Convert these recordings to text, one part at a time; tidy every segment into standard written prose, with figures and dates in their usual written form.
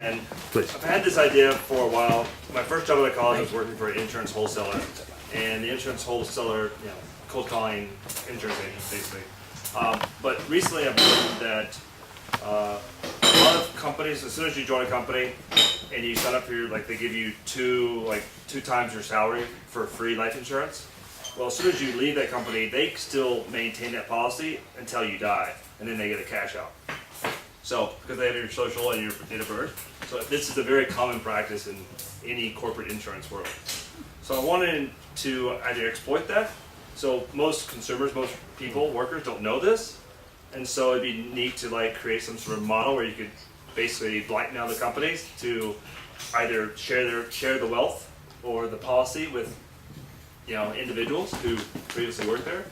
And Please. I've had this idea for a while. My first job out of college was working for an insurance wholesaler, and the insurance wholesaler, cold calling insurance agents basically. But recently I've learned that a lot of companies, as soon as you join a company and you sign up for they give you two times your salary for free life insurance. Well, as soon as you leave that company, they still maintain that policy until you die, and then they get a cash out. So, because they have your social and your date of birth. So this is a very common practice in any corporate insurance world. So I wanted to either exploit that. So most consumers, most people, workers don't know this. And so it'd be neat to create some sort of model where you could basically blackmail the companies to either share the wealth or the policy with individuals who previously worked there,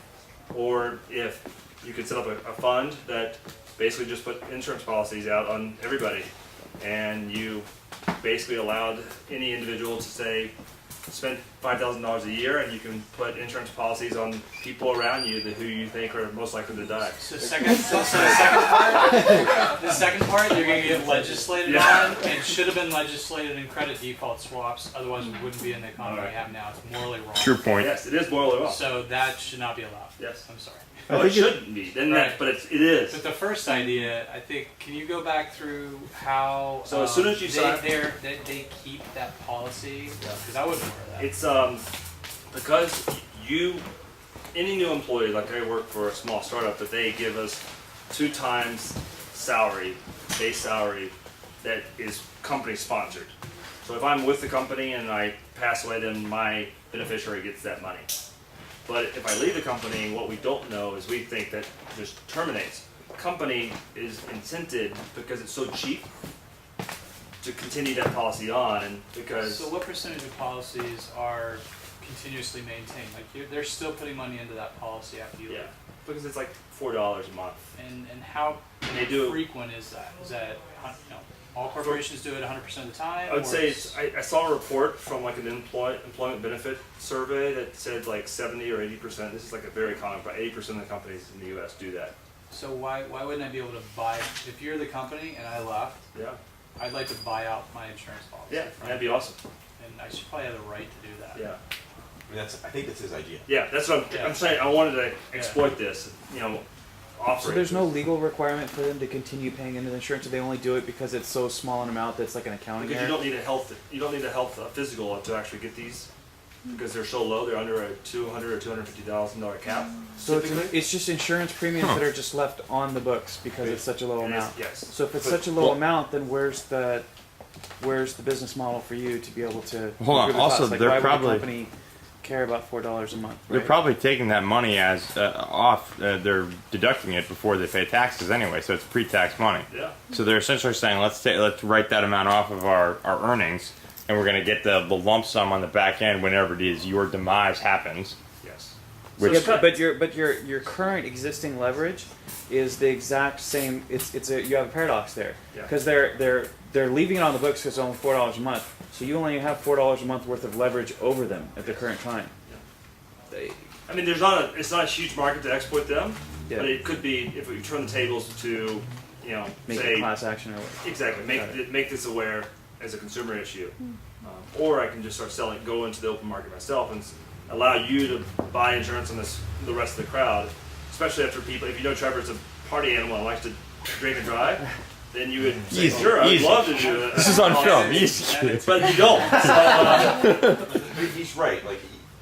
or if you could set up a fund that basically just put insurance policies out on everybody, and you basically allowed any individual to say spend $5,000 a year, and you can put insurance policies on people around you who you think are most likely to die. So the second part, you're going to get legislated on, and should have been legislated in credit default swaps. Otherwise, we wouldn't be in the economy we have now. It's morally wrong. True point. Yes, it is morally wrong. So that should not be allowed. Yes. I'm sorry. No, it shouldn't be. But it is. But the first idea, I think, can you go back through how? So as soon as you sign, they keep that policy, because I wouldn't wear that. It's because any new employee, like I work for a small startup, that they give us 2 times salary, base salary, that is company sponsored. So if I'm with the company and I pass away, then my beneficiary gets that money. But if I leave the company, what we don't know is we think that just terminates. The company is incented because it's so cheap to continue that policy on, and because. So what percentage of policies are continuously maintained? They're still putting money into that policy after you leave. Yeah, because it's like $4 a month. And how frequent is that? Is that all corporations do it 100% of the time? I would say I saw a report from an employment benefit survey that said 70 or 80%. This is a very common, but 80% of the companies in the U.S. do that. So why wouldn't I be able to buy, if you're the company and I left, I'd like to buy out my insurance policy. Yeah, that'd be awesome. And I should probably have the right to do that. Yeah. I think that's his idea. Yeah, that's what I'm saying. I wanted to exploit this, So there's no legal requirement for them to continue paying into the insurance, or they only do it because it's so small an amount that's like an accounting because error? you don't need a health physical to actually get these, because they're so low. They're under a $200,000 or $250,000 cap. So it's just insurance premiums that are just left on the books because it's such a low amount. Yes. So if it's such a low amount, then where's the business model for you to be able to? Hold on. Also, why they're would probably the company care about $4 a month. Right? They're probably taking that money as off. They're deducting it before they pay taxes anyway, so it's pre-tax money. Yeah. So they're essentially saying, let's write that amount off of our earnings, and we're going to get the lump sum on the back end whenever it is your demise happens. Yes. But your current existing leverage is the exact same. You have a paradox there because they're leaving it on the books because it's only $4 a month. So you only have $4 a month worth of leverage over them at the current time. Yeah. I mean, it's not a huge market to exploit them, but it could be if we turn the tables to, make say, a class action or whatever. Exactly. Make this aware as a consumer issue, or I can just start go into the open market myself and allow you to buy insurance on the rest of the crowd, especially after people. If Trevor's a party animal and likes to drink and drive. Then you would say, sure, I'd love to do it. This is on film. But you don't. He's right.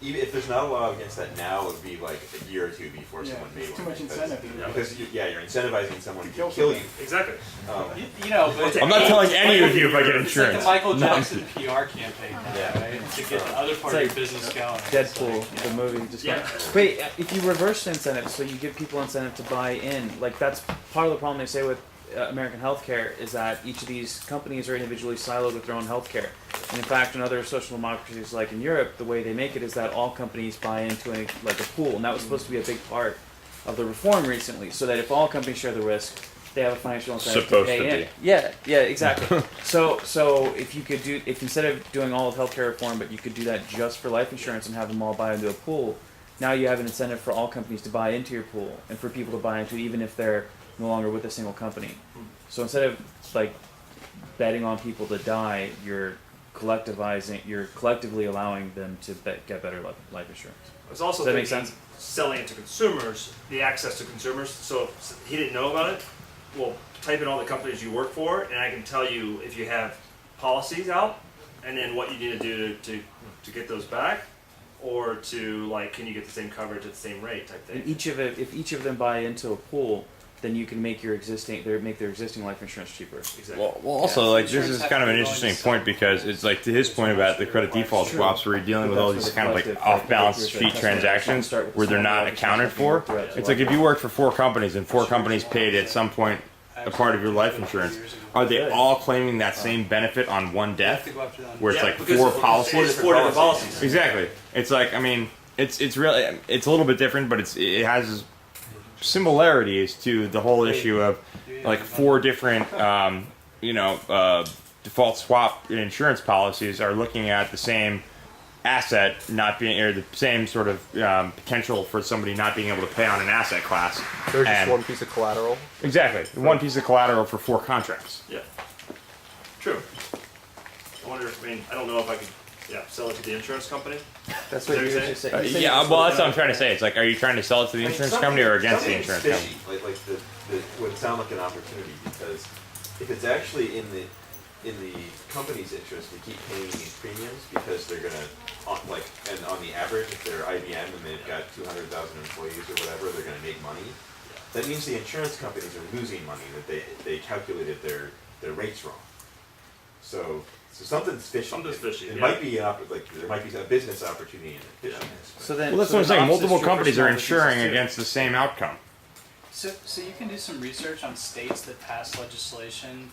Even if there's not a law against that now, it would be a year or two before someone made one. Too much incentive. Because you're incentivizing someone to kill you. Exactly. But I'm not telling any of you if I get it's insurance. like the Michael Jackson PR campaign, right? To get the other part of your business going. Deadpool, the movie. Wait, if you reverse the incentive, so you give people incentive to buy in, that's part of the problem they say with American healthcare is that each of these companies are individually siloed with their own healthcare. And in fact, in other social democracies like in Europe, the way they make it is that all companies buy into a pool, and that was supposed to be a big part of the reform recently, so that if all companies share the risk, they have a financial incentive to pay in. Yeah, exactly. So if instead of doing all of healthcare reform, but you could do that just for life insurance and have them all buy into a pool, now you have an incentive for all companies to buy into your pool and for people to buy into it even if they're no longer with a single company. So instead of betting on people to die, you're collectively allowing them to get better life insurance. It's also Does that make thinking sense? selling it to consumers, the access to consumers. So if he didn't know about it, well, type in all the companies you work for, and I can tell you if you have policies out, and then what you need to do to get those back, or to like, can you get the same coverage at the same rate type thing. And if each of them buy into a pool, then you can make their existing life insurance cheaper. Exactly. Well, also, Yeah. like, this Insurance is has kind of to an be interesting going to point some- because it's like to his point about the credit default True. swaps, where you're dealing with all these kind of like off-balance sheet transactions where they're not accounted for. It's like if you work for 4 companies and 4 companies paid at some point a part of your life insurance, are they all claiming that same benefit on one death? Where it's Yeah, like because 4 it's policies? 4 different policies. Exactly. It's like, I mean, it's really, it's a little bit different, but it has similarities to the whole issue of like 4 different, default swap insurance policies are looking at the same asset not being, or the same sort of potential for somebody not being able to pay on an asset class. There's just And- one piece of collateral. Exactly. One piece of collateral for 4 contracts. Yeah. True. I wonder if, I don't know if I could, sell it to the insurance company. That's what what you're you're saying? just saying. Yeah, well, that's what I'm trying to say. It's like, are you trying to sell it to the insurance company or against the insurance company? Like would sound like an opportunity, because if it's actually in the company's interest to keep paying these premiums, because they're gonna and on the average, if they're IBM and they've got 200,000 employees or whatever, they're gonna make money. That means the insurance companies are losing money, that they calculated their rates wrong. So something's fishy. Something's fishy, It yeah. might be there might be a business opportunity in it. Fishiness. So then, Well, that's so what I'm then saying. the opposite's Multiple true for companies are small insuring businesses, too. against the same outcome. So you can do some research on states that passed legislation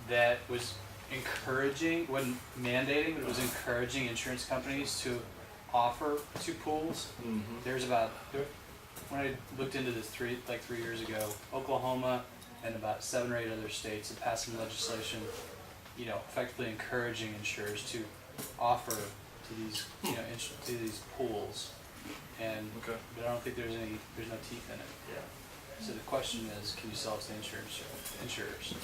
that was encouraging, wasn't mandating, but it was encouraging insurance companies to offer 2 pools. There's when I looked into this 3 years ago, Oklahoma and about 7 or 8 other states had passed some legislation, effectively encouraging insurers to offer to these, to these pools. And Okay. but I don't think there's no teeth in it. Yeah. So the question is, can you sell it to insurers?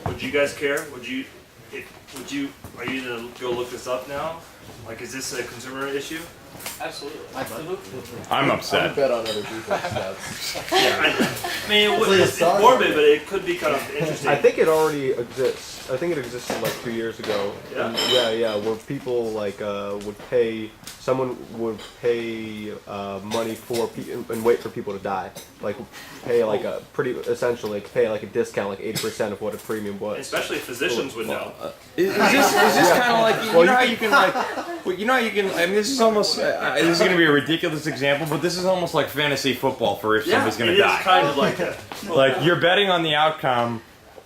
Would you guys care? Are you gonna go look this up now? Like, is this a consumer issue? Absolutely. I'm I upset. would bet on other people's stats. I mean, it's morbid, but it could be kind of interesting. I think it already exists. I think it existed like 2 years ago. Yeah? And yeah, where people someone would pay money for and wait for people to die. Like pay like a pay like a discount, like 80% of what a premium was. Especially physicians would know. Is this kind of like, you know how you can like, well, you know how you can, I mean, this is almost, this is going to be a ridiculous example, but this is almost like fantasy football for if somebody's going to die. It is kind of like that. Like, you're betting on the outcome,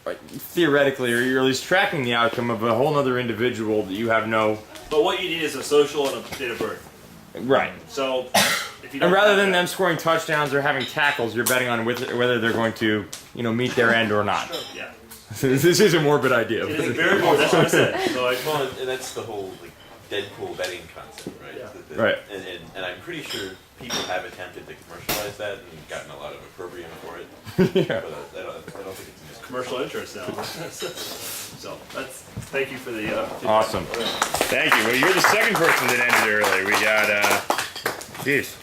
theoretically, or you're at least tracking the outcome of a whole other individual that you have no... But what you need is a social and a date of birth. Right. So, if you don't And rather have than that- them scoring touchdowns or having tackles, you're betting on whether they're going to, meet their end or not. Yeah. This is a morbid idea. It is very morbid, that's what I said. So Well, and that's the whole Deadpool betting concept, right? Yeah. Right. And I'm pretty sure people have attempted to commercialize that and gotten a lot of opprobrium for it. Yeah. But I don't think it's in commercial interest now. So, thank you for the feedback. Awesome. Thank you. Well, you're the second person that ended early. We got, geez.